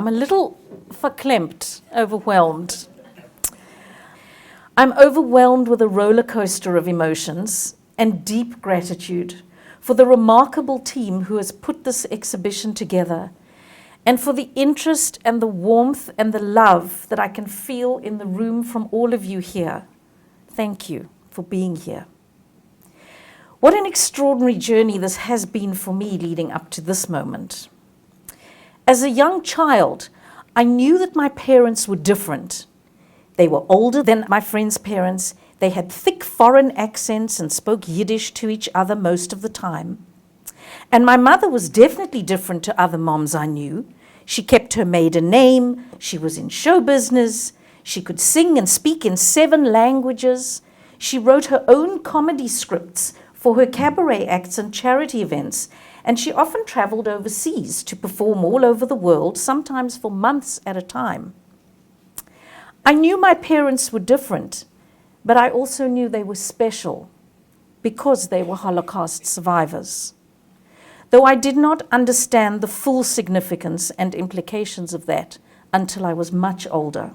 I'm a little verklempt, overwhelmed. I'm overwhelmed with a roller coaster of emotions and deep gratitude for the remarkable team who has put this exhibition together, and for the interest and the warmth and the love that I can feel in the room from all of you here. Thank you for being here. What an extraordinary journey this has been for me leading up to this moment. As a young child, I knew that my parents were different. They were older than my friends' parents. They had thick foreign accents and spoke Yiddish to each other most of the time. And my mother was definitely different to other moms I knew. She kept her maiden name, she was in show business, she could sing and speak in 7 languages. She wrote her own comedy scripts for her cabaret acts and charity events, and she often traveled overseas to perform all over the world, sometimes for months at a time. I knew my parents were different, but I also knew they were special because they were Holocaust survivors. Though I did not understand the full significance and implications of that until I was much older.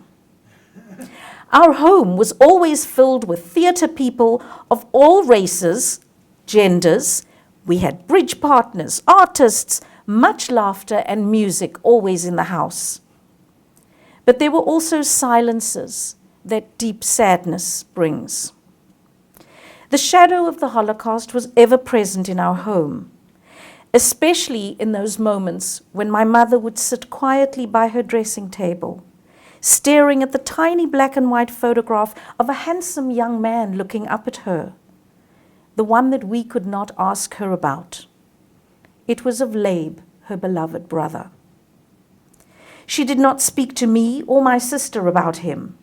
Our home was always filled with theatre people of all races, genders. We had bridge partners, artists, much laughter and music always in the house. But there were also silences that deep sadness brings. The shadow of the Holocaust was ever present in our home, especially in those moments when my mother would sit quietly by her dressing table, staring at the tiny black and white photograph of a handsome young man looking up at her, the one that we could not ask her about. It was of Leib, her beloved brother. She did not speak to me or my sister about him,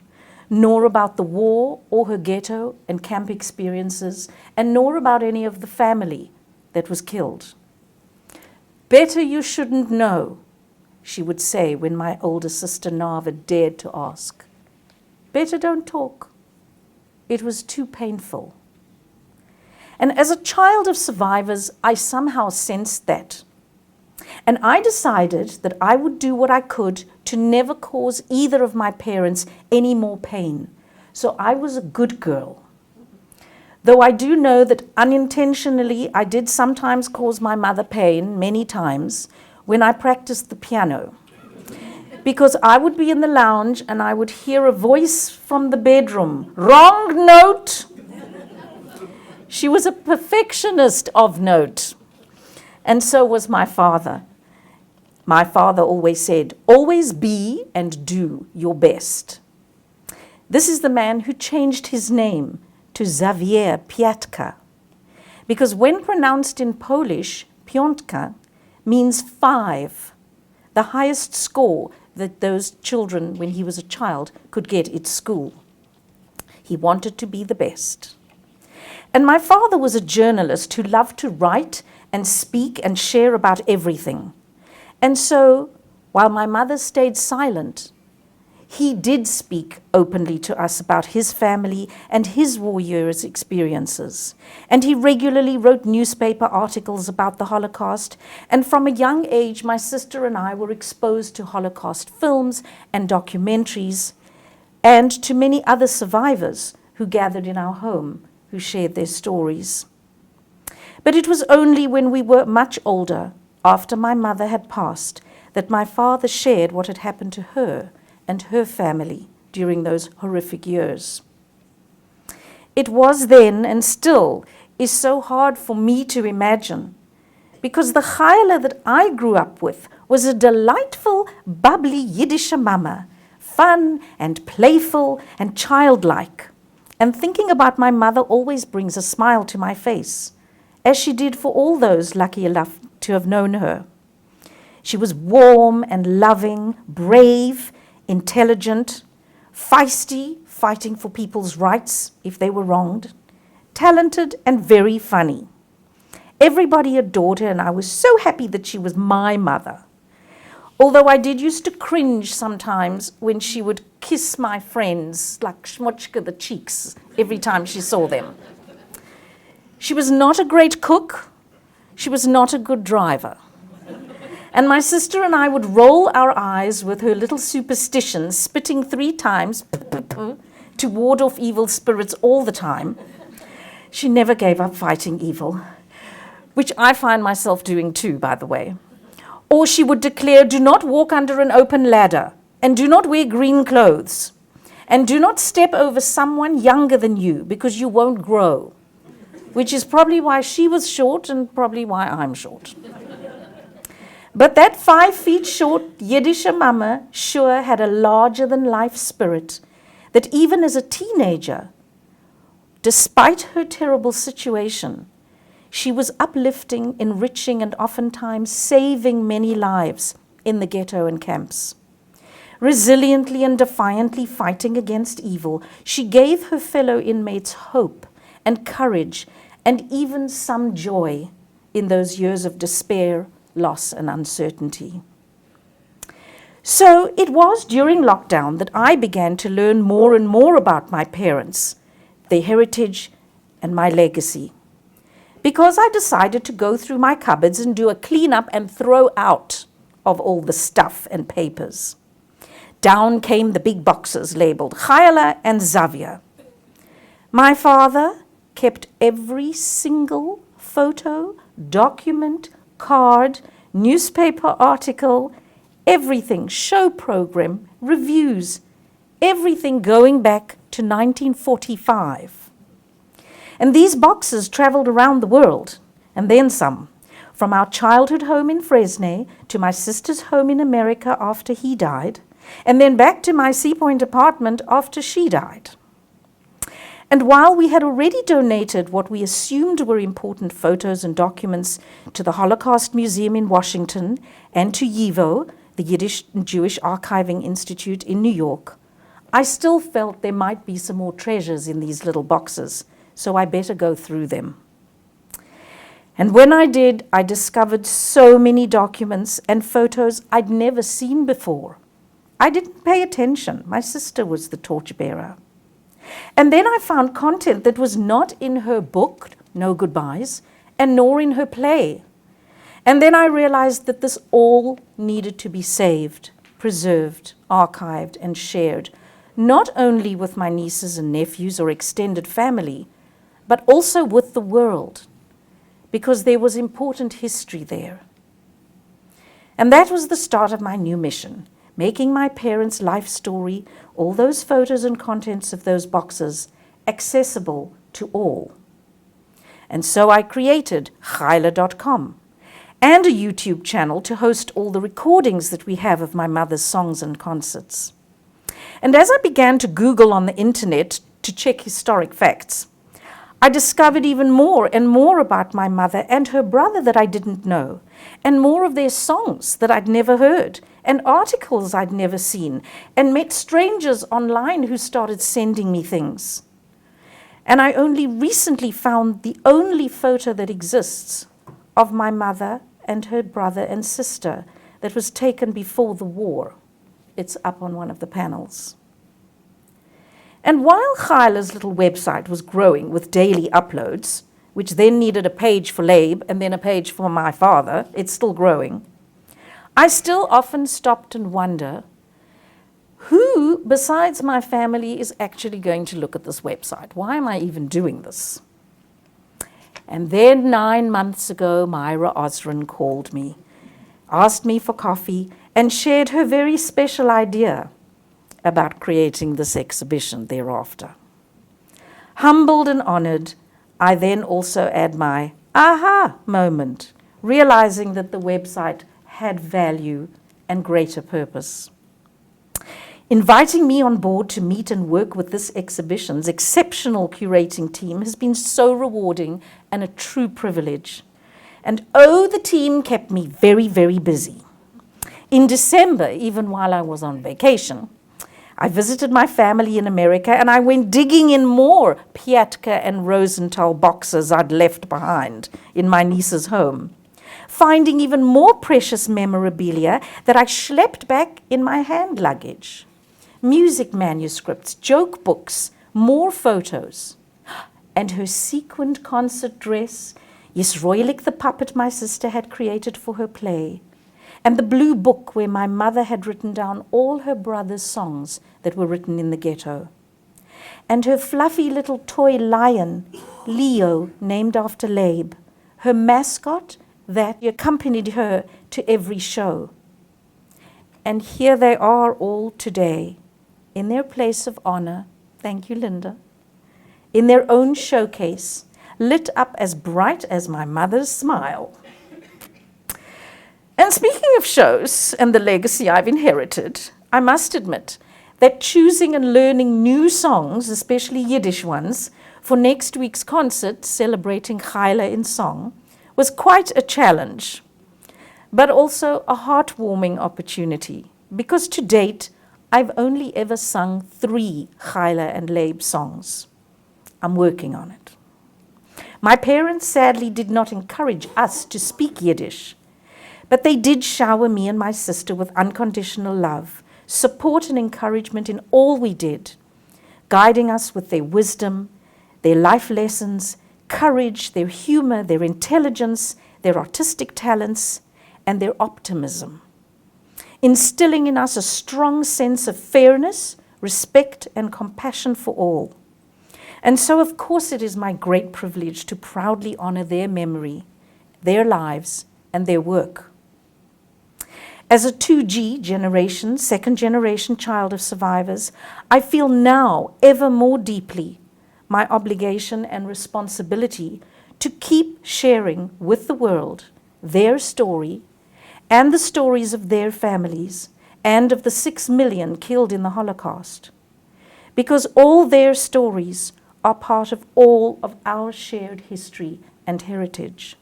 nor about the war or her ghetto and camp experiences, and nor about any of the family that was killed. "Better you shouldn't know," she would say when my older sister Nava dared to ask. "Better don't talk. It was too painful." And as a child of survivors, I somehow sensed that. And I decided that I would do what I could to never cause either of my parents any more pain. So I was a good girl. Though I do know that unintentionally I did sometimes cause my mother pain, many times, when I practiced the piano. Because I would be in the lounge and I would hear a voice from the bedroom, "Wrong note!" She was a perfectionist of note. And so was my father. My father always said, "Always be and do your best." This is the man who changed his name to Xavier Piatka, because when pronounced in Polish, piątka means 5, the highest score that those children, when he was a child, could get at school. He wanted to be the best. And my father was a journalist who loved to write and speak and share about everything. And so, while my mother stayed silent, he did speak openly to us about his family and his war years experiences. And he regularly wrote newspaper articles about the Holocaust. And from a young age, my sister and I were exposed to Holocaust films and documentaries, and to many other survivors who gathered in our home, who shared their stories. But it was only when we were much older, after my mother had passed, that my father shared what had happened to her and her family during those horrific years. It was then, and still is so hard for me to imagine, because the Chayela that I grew up with was a delightful, bubbly Yiddish mama, fun and playful and childlike. And thinking about my mother always brings a smile to my face, as she did for all those lucky enough to have known her. She was warm and loving, brave, intelligent, feisty, fighting for people's rights if they were wronged, talented and very funny. Everybody adored her, and I was so happy that she was my mother. Although I did used to cringe sometimes when she would kiss my friends, like Schmotchka the cheeks, every time she saw them. She was not a great cook. She was not a good driver. And my sister and I would roll our eyes with her little superstitions, spitting 3 times to ward off evil spirits all the time. She never gave up fighting evil, which I find myself doing too, by the way. Or she would declare, do not walk under an open ladder, and do not wear green clothes, and do not step over someone younger than you, because you won't grow, which is probably why she was short and probably why I'm short. But that 5 feet short Yiddish mama sure had a larger-than-life spirit that even as a teenager, despite her terrible situation, she was uplifting, enriching, and oftentimes saving many lives in the ghetto and camps. Resiliently and defiantly fighting against evil, she gave her fellow inmates hope and courage and even some joy in those years of despair, loss, and uncertainty. So it was during lockdown that I began to learn more and more about my parents, their heritage, and my legacy. Because I decided to go through my cupboards and do a cleanup and throw out of all the stuff and papers. Down came the big boxes labeled Chayela and Xavier. My father kept every single photo, document, card, newspaper article, everything, show program, reviews, everything going back to 1945. And these boxes traveled around the world, and then some, from our childhood home in Fresno to my sister's home in America after he died, and then back to my Sea Point apartment after she died. And while we had already donated what we assumed were important photos and documents to the Holocaust Museum in Washington and to YIVO, the Yiddish and Jewish Archiving Institute in New York, I still felt there might be some more treasures in these little boxes, so I better go through them. And when I did, I discovered so many documents and photos I'd never seen before. I didn't pay attention. My sister was the torchbearer. And then I found content that was not in her book, No Goodbyes, and nor in her play. And then I realized that this all needed to be saved, preserved, archived, and shared, not only with my nieces and nephews or extended family, but also with the world, because there was important history there. And that was the start of my new mission, making my parents' life story, all those photos and contents of those boxes, accessible to all. And so I created Chayela.com and a YouTube channel to host all the recordings that we have of my mother's songs and concerts. And as I began to Google on the internet to check historic facts, I discovered even more and more about my mother and her brother that I didn't know, and more of their songs that I'd never heard, and articles I'd never seen, and met strangers online who started sending me things. And I only recently found the only photo that exists of my mother and her brother and sister that was taken before the war. It's up on one of the panels. And while Chayela's little website was growing with daily uploads, which then needed a page for Labe and then a page for my father, it's still growing, I still often stopped and wonder, who besides my family is actually going to look at this website? Why am I even doing this? And then 9 months ago, Myra Osran called me, asked me for coffee, and shared her very special idea about creating this exhibition thereafter. Humbled and honored, I then also add my aha moment, realizing that the website had value and greater purpose. Inviting me on board to meet and work with this exhibition's exceptional curating team has been so rewarding and a true privilege. And oh, the team kept me very, very busy. In December, even while I was on vacation, I visited my family in America and I went digging in more Piatka and Rosenthal boxes I'd left behind in my niece's home, finding even more precious memorabilia that I schlepped back in my hand luggage. Music manuscripts, joke books, more photos. And her sequined concert dress, Yisroelik the puppet my sister had created for her play. and the blue book where my mother had written down all her brother's songs that were written in the ghetto, and her fluffy little toy lion, Leo, named after Labe, her mascot that accompanied her to every show. And here they are all today, in their place of honor, thank you, Linda, in their own showcase, lit up as bright as my mother's smile. And speaking of shows and the legacy I've inherited, I must admit that choosing and learning new songs, especially Yiddish ones, for next week's concert celebrating Chayela in song was quite a challenge, but also a heartwarming opportunity, because to date, I've only ever sung 3 Chayela and Labe songs. I'm working on it. My parents sadly did not encourage us to speak Yiddish, but they did shower me and my sister with unconditional love, support and encouragement in all we did, guiding us with their wisdom, their life lessons, courage, their humor, their intelligence, their artistic talents, and their optimism, instilling in us a strong sense of fairness, respect, and compassion for all. And so, of course, it is my great privilege to proudly honor their memory, their lives, and their work. As a 2G generation, second generation child of survivors, I feel now ever more deeply my obligation and responsibility to keep sharing with the world their story and the stories of their families and of the 6 million killed in the Holocaust, because all their stories are part of all of our shared history and heritage.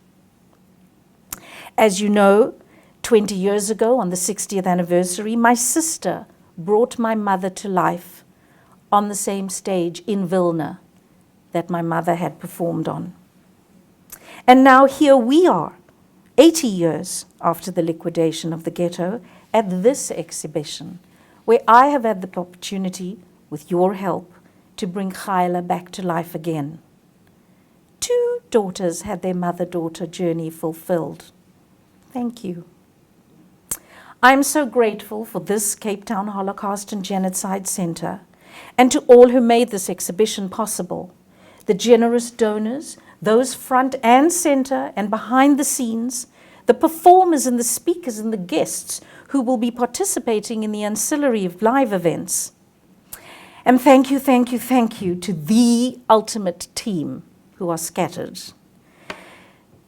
As you know, 20 years ago, on the 60th anniversary, my sister brought my mother to life on the same stage in VILNA that my mother had performed on. And now here we are, 80 years after the liquidation of the ghetto, at this exhibition, where I have had the opportunity, with your help, to bring Chayela back to life again. 2 daughters had their mother-daughter journey fulfilled. Thank you. I'm so grateful for this Cape Town Holocaust and Genocide Center, and to all who made this exhibition possible, the generous donors, those front and center and behind the scenes, the performers and the speakers and the guests who will be participating in the ancillary of live events. And thank you to the ultimate team who are scattered.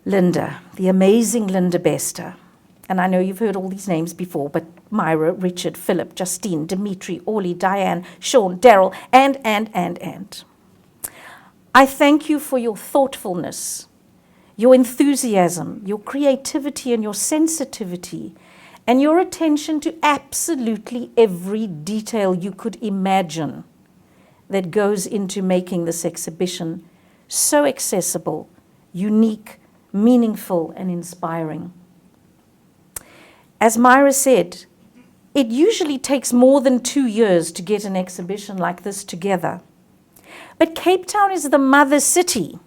Linda, the amazing Linda Bester. And I know you've heard all these names before, but Myra, Richard, Philip, Justine, Dimitri, Orly, Diane, Sean, Daryl, and. I thank you for your thoughtfulness, your enthusiasm, your creativity, and your sensitivity, and your attention to absolutely every detail you could imagine that goes into making this exhibition so accessible, unique, meaningful, and inspiring. As Myra said, it usually takes more than 2 years to get an exhibition like this together. But Cape Town is the mother city,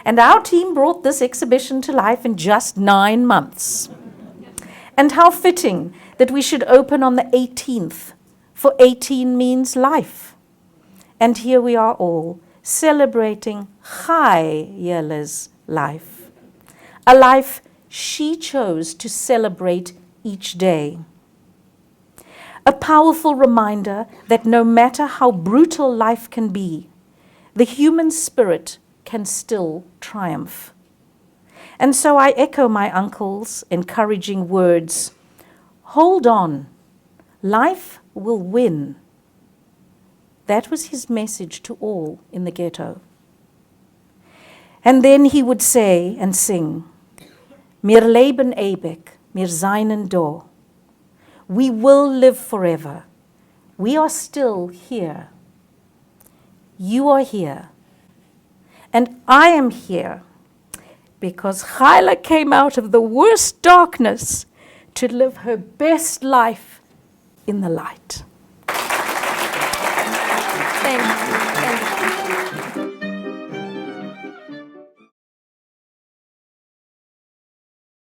and our team brought this exhibition to life in just 9 months. And how fitting that we should open on the 18th, for 18 means life. And here we are all celebrating Chayela's life, a life she chose to celebrate each day. A powerful reminder that no matter how brutal life can be, the human spirit can still triumph. And so I echo my uncle's encouraging words, hold on, life will win. That was his message to all in the ghetto. And then he would say and sing, Wir leben ewig, wir seien da. We will live forever. We are still here. You are here. And I am here because Chayela came out of the worst darkness to live her best life in the light. Thank you.